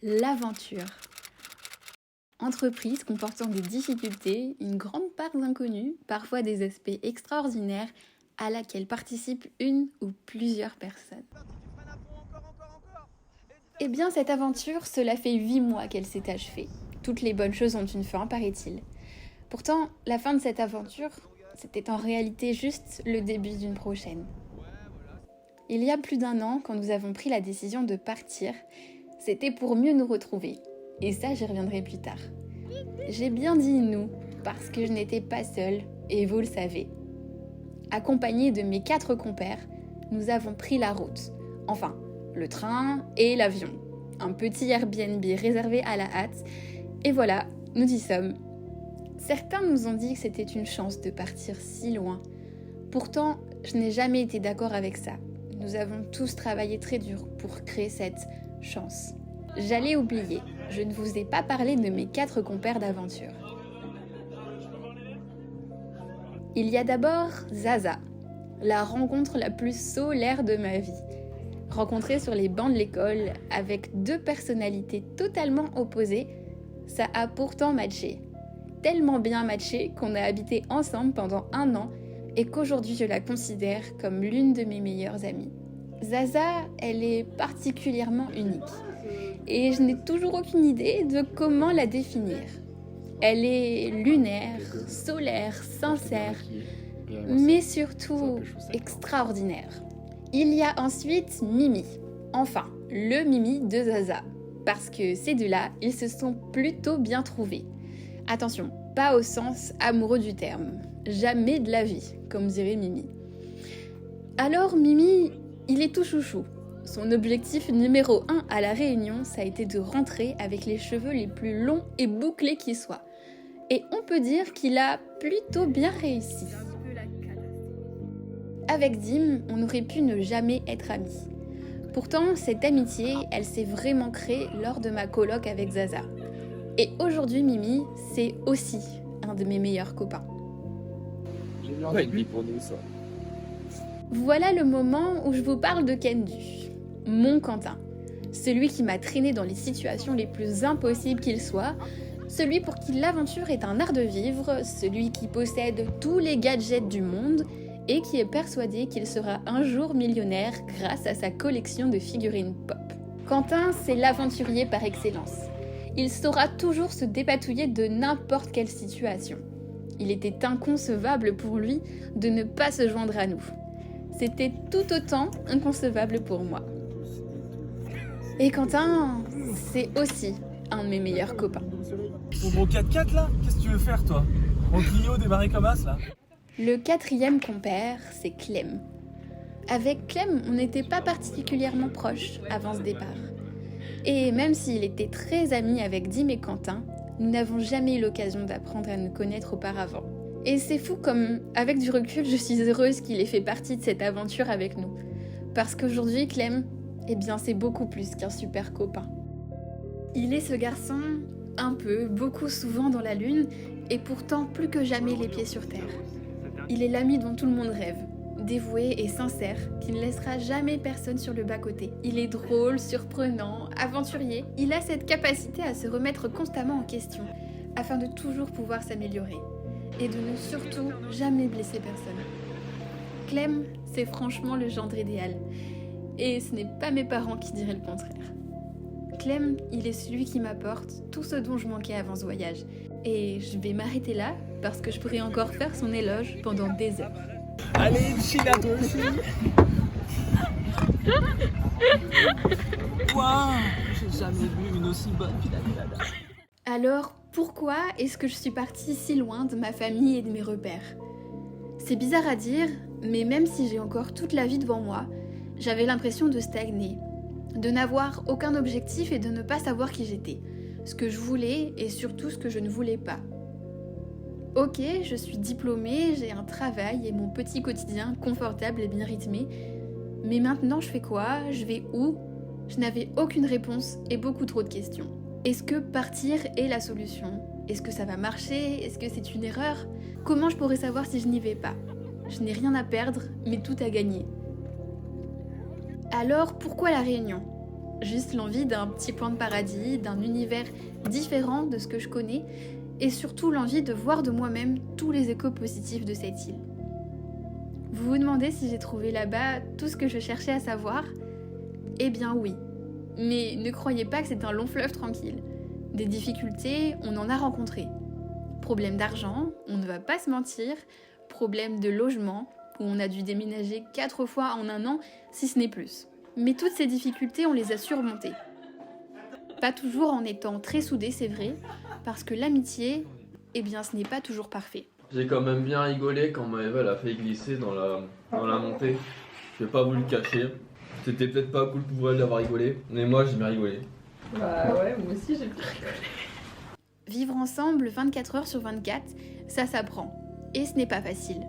L'aventure. Entreprise comportant des difficultés, une grande part d'inconnus, parfois des aspects extraordinaires, à laquelle participent une ou plusieurs personnes. Eh bien, cette aventure, cela fait 8 mois qu'elle s'est achevée. Toutes les bonnes choses ont une fin, paraît-il. Pourtant, la fin de cette aventure, c'était en réalité juste le début d'une prochaine. Il y a plus d'1 an, quand nous avons pris la décision de partir, c'était pour mieux nous retrouver. Et ça, j'y reviendrai plus tard. J'ai bien dit nous, parce que je n'étais pas seule, et vous le savez. Accompagnée de mes 4 compères, nous avons pris la route. Enfin, le train et l'avion. Un petit Airbnb réservé à la hâte. Et voilà, nous y sommes. Certains nous ont dit que c'était une chance de partir si loin. Pourtant, je n'ai jamais été d'accord avec ça. Nous avons tous travaillé très dur pour créer cette chance. J'allais oublier, je ne vous ai pas parlé de mes 4 compères d'aventure. Il y a d'abord Zaza, la rencontre la plus solaire de ma vie. Rencontrée sur les bancs de l'école avec 2 personnalités totalement opposées, ça a pourtant matché. Tellement bien matché qu'on a habité ensemble pendant 1 an et qu'aujourd'hui je la considère comme l'une de mes meilleures amies. Zaza, elle est particulièrement unique et je n'ai toujours aucune idée de comment la définir. Elle est lunaire, solaire, sincère, mais surtout extraordinaire. Il y a ensuite Mimi, enfin le Mimi de Zaza, parce que ces 2-là, ils se sont plutôt bien trouvés. Attention, pas au sens amoureux du terme, jamais de la vie, comme dirait Mimi. Alors Mimi, il est tout chouchou. Son objectif numéro 1 à la Réunion, ça a été de rentrer avec les cheveux les plus longs et bouclés qui soient. Et on peut dire qu'il a plutôt bien réussi. Avec Dim, on aurait pu ne jamais être amis. Pourtant, cette amitié, elle s'est vraiment créée lors de ma coloc avec Zaza. Et aujourd'hui, Mimi, c'est aussi un de mes meilleurs copains. J'ai vu une vie pour nous, ça. Voilà le moment où je vous parle de Kendu, mon Quentin. Celui qui m'a traîné dans les situations les plus impossibles qu'il soit, celui pour qui l'aventure est un art de vivre, celui qui possède tous les gadgets du monde et qui est persuadé qu'il sera un jour millionnaire grâce à sa collection de figurines pop. Quentin, c'est l'aventurier par excellence. Il saura toujours se dépatouiller de n'importe quelle situation. Il était inconcevable pour lui de ne pas se joindre à nous. C'était tout autant inconcevable pour moi. Et Quentin, c'est aussi un de mes meilleurs copains. Pour mon 4x4 là, qu'est-ce que tu veux faire toi? Mon Clio démarré comme as là? Le 4e compère, c'est Clem. Avec Clem, on n'était pas particulièrement proches avant ce départ. Et même s'il était très ami avec Dim et Quentin, nous n'avons jamais eu l'occasion d'apprendre à nous connaître auparavant. Et c'est fou comme, avec du recul, je suis heureuse qu'il ait fait partie de cette aventure avec nous. Parce qu'aujourd'hui, Clem, eh bien c'est beaucoup plus qu'un super copain. Il est ce garçon, un peu, beaucoup souvent dans la lune, et pourtant plus que jamais les pieds sur terre. Il est l'ami dont tout le monde rêve, dévoué et sincère, qui ne laissera jamais personne sur le bas-côté. Il est drôle, surprenant, aventurier. Il a cette capacité à se remettre constamment en question, afin de toujours pouvoir s'améliorer, et de ne surtout jamais blesser personne. Clem, c'est franchement le gendre idéal, et ce n'est pas mes parents qui diraient le contraire. Clem, il est celui qui m'apporte tout ce dont je manquais avant ce voyage. Et je vais m'arrêter là, parce que je pourrais encore faire son éloge pendant des heures. Allez, une chine à toi aussi. Waouh, j'ai jamais vu une aussi bonne pina-colada. Alors, pourquoi est-ce que je suis partie si loin de ma famille et de mes repères? C'est bizarre à dire, mais même si j'ai encore toute la vie devant moi, j'avais l'impression de stagner, de n'avoir aucun objectif et de ne pas savoir qui j'étais, ce que je voulais et surtout ce que je ne voulais pas. Ok, je suis diplômée, j'ai un travail et mon petit quotidien confortable et bien rythmé, mais maintenant je fais quoi? Je vais où? Je n'avais aucune réponse et beaucoup trop de questions. Est-ce que partir est la solution? Est-ce que ça va marcher? Est-ce que c'est une erreur? Comment je pourrais savoir si je n'y vais pas? Je n'ai rien à perdre, mais tout à gagner. Alors pourquoi la Réunion? Juste l'envie d'un petit point de paradis, d'un univers différent de ce que je connais, et surtout l'envie de voir de moi-même tous les échos positifs de cette île. Vous vous demandez si j'ai trouvé là-bas tout ce que je cherchais à savoir ? Eh bien oui. Mais ne croyez pas que c'est un long fleuve tranquille. Des difficultés, on en a rencontré. Problème d'argent, on ne va pas se mentir. Problème de logement, où on a dû déménager 4 fois en un an, si ce n'est plus. Mais toutes ces difficultés, on les a surmontées. Pas toujours en étant très soudés, c'est vrai, parce que l'amitié, eh bien ce n'est pas toujours parfait. J'ai quand même bien rigolé quand Maëva l'a fait glisser dans la montée. Je vais pas vous le cacher. C'était peut-être pas cool pour elle d'avoir rigolé, mais moi j'ai bien rigolé. Bah ouais, moi aussi j'ai bien rigolé. Vivre ensemble 24 heures sur 24, ça s'apprend. Et ce n'est pas facile.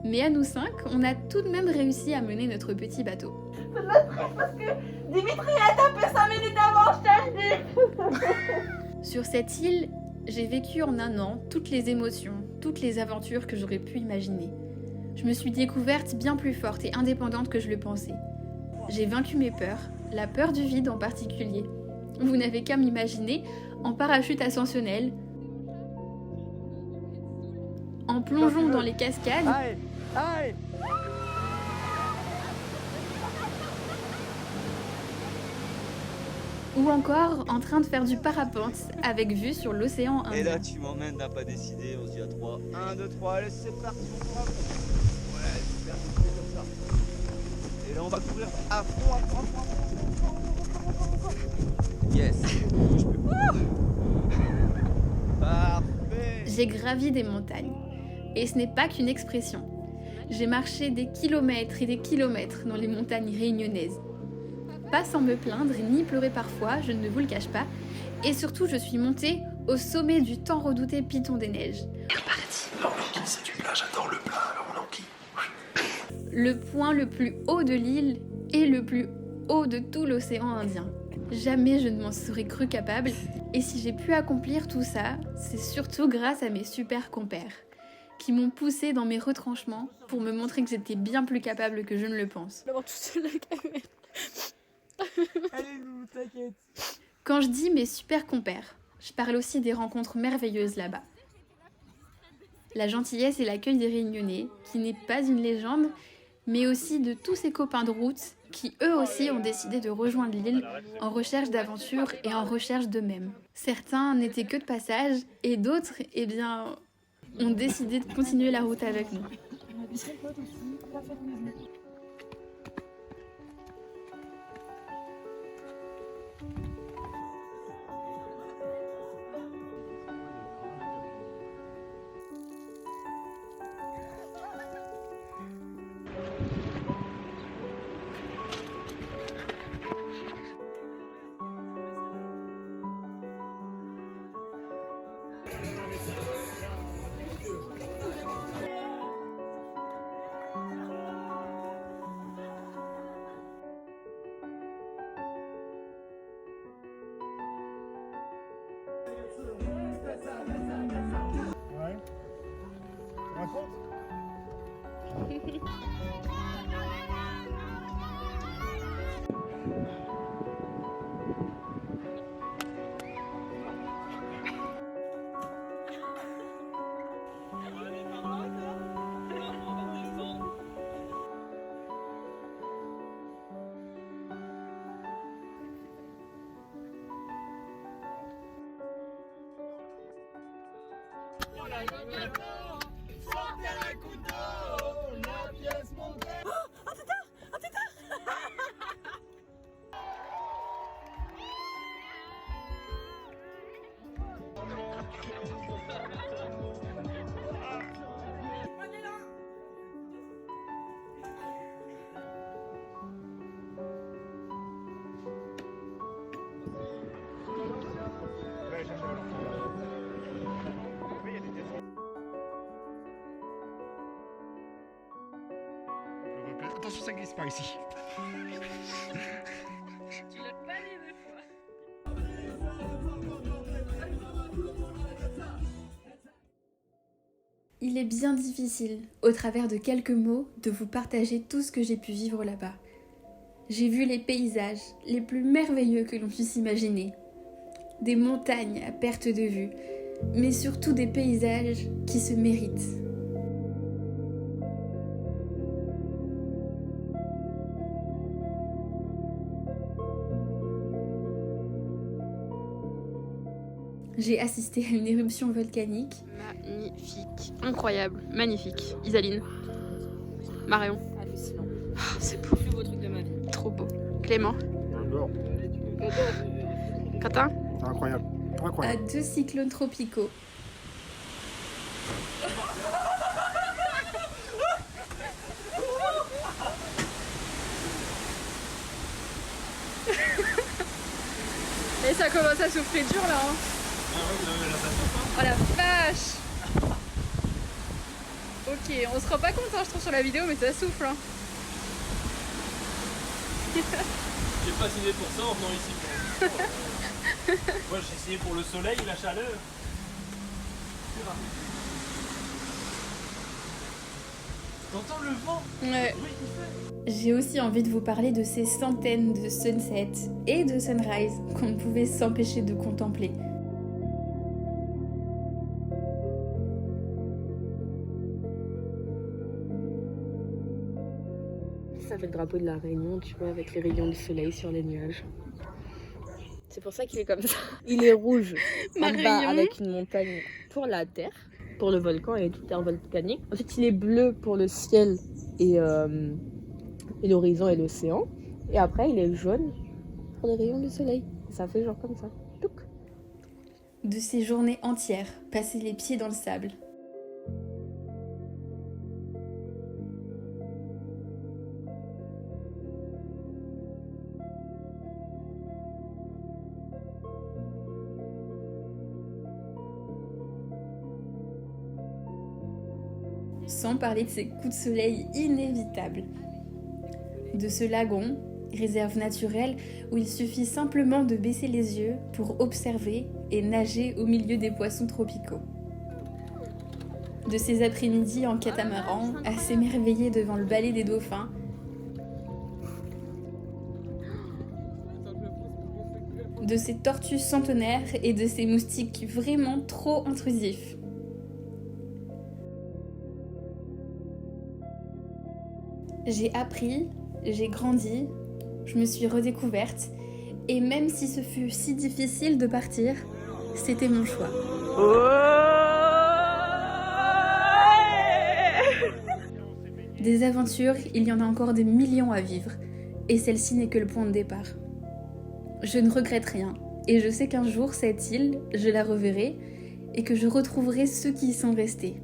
Mais à nous 5, on a tout de même réussi à mener notre petit bateau. C'est de la stress parce que Dimitri a tapé 5 minutes avant, je t'ai dit. Sur cette île, j'ai vécu en un an toutes les émotions, toutes les aventures que j'aurais pu imaginer. Je me suis découverte bien plus forte et indépendante que je le pensais. J'ai vaincu mes peurs, la peur du vide en particulier. Vous n'avez qu'à m'imaginer en parachute ascensionnel, en plongeant dans les cascades, Aïe, aïe. ou encore en train de faire du parapente avec vue sur l'océan Et là, Indien. tu m'emmènes d'un pas décidé, on se dit à 3. 1, 2, 3, allez, c'est parti, on court à fond. Ouais, super, on fait comme ça. Et là, on va courir à fond, à fond, à fond, à fond. Yes. Je peux pas. Parfait. J'ai gravi des montagnes. Et ce n'est pas qu'une expression. J'ai marché des kilomètres et des kilomètres dans les montagnes réunionnaises. Pas sans me plaindre ni pleurer parfois, je ne vous le cache pas. Et surtout, je suis montée au sommet du tant redouté Piton des Neiges. L'anguille, c'est du plat, j'adore le plat, mon anguille. Le point le plus haut de l'île et le plus haut de tout l'océan Indien. Jamais je ne m'en serais cru capable. Et si j'ai pu accomplir tout ça, c'est surtout grâce à mes super compères, qui m'ont poussée dans mes retranchements pour me montrer que j'étais bien plus capable que je ne le pense. D'avoir tout seul la caméra. Allez, nous, t'inquiète. Quand je dis mes super compères, je parle aussi des rencontres merveilleuses là-bas. La gentillesse et l'accueil des Réunionnais, qui n'est pas une légende, mais aussi de tous ces copains de route qui eux aussi ont décidé de rejoindre l'île en recherche d'aventure et en recherche d'eux-mêmes. Certains n'étaient que de passage et d'autres, eh bien, ont décidé de continuer la route avec nous. Ouais. Raconte. Attention, ça glisse par ici. Il est bien difficile, au travers de quelques mots, de vous partager tout ce que j'ai pu vivre là-bas. J'ai vu les paysages les plus merveilleux que l'on puisse imaginer. Des montagnes à perte de vue, mais surtout des paysages qui se méritent. J'ai assisté à une éruption volcanique. Magnifique, incroyable, magnifique. Isaline, Marion. Hallucinant. Oh, c'est beau. Plus beau truc de ma vie. Trop beau. Clément. J'adore. Quentin. C'est incroyable. À Incroyable. 2 cyclones tropicaux. Et ça commence à souffler dur là. Hein. Oh la vache. Ok, on se rend pas compte hein, je trouve sur la vidéo mais ça souffle. Hein. J'ai pas signé pour ça en venant ici. Moi j'ai signé pour le soleil, la chaleur. T'entends le vent? Ouais. J'ai aussi envie de vous parler de ces centaines de sunsets et de sunrise qu'on ne pouvait s'empêcher de contempler. Ça fait le drapeau de la Réunion, tu vois, avec les rayons du soleil sur les nuages. C'est pour ça qu'il est comme ça. Il est rouge Ma en bas Réunion. avec une montagne pour la terre, pour le volcan et toute terre volcanique. Ensuite, il est bleu pour le ciel et l'horizon et l'océan. Et après, il est jaune pour les rayons du soleil. Ça fait genre comme ça. Touc. De ces journées entières passées les pieds dans le sable. Sans parler de ces coups de soleil inévitables. De ce lagon, réserve naturelle où il suffit simplement de baisser les yeux pour observer et nager au milieu des poissons tropicaux. De ces après-midi en catamaran à s'émerveiller devant le balai des dauphins. De ces tortues centenaires et de ces moustiques vraiment trop intrusifs. J'ai appris, j'ai grandi, je me suis redécouverte, et même si ce fut si difficile de partir, c'était mon choix. Des aventures, il y en a encore des millions à vivre, et celle-ci n'est que le point de départ. Je ne regrette rien, et je sais qu'un jour, cette île, je la reverrai, et que je retrouverai ceux qui y sont restés.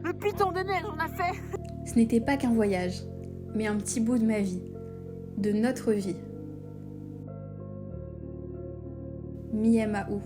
Le putain de neige, on a fait. Ce n'était pas qu'un voyage, mais un petit bout de ma vie, de notre vie. Miemaou.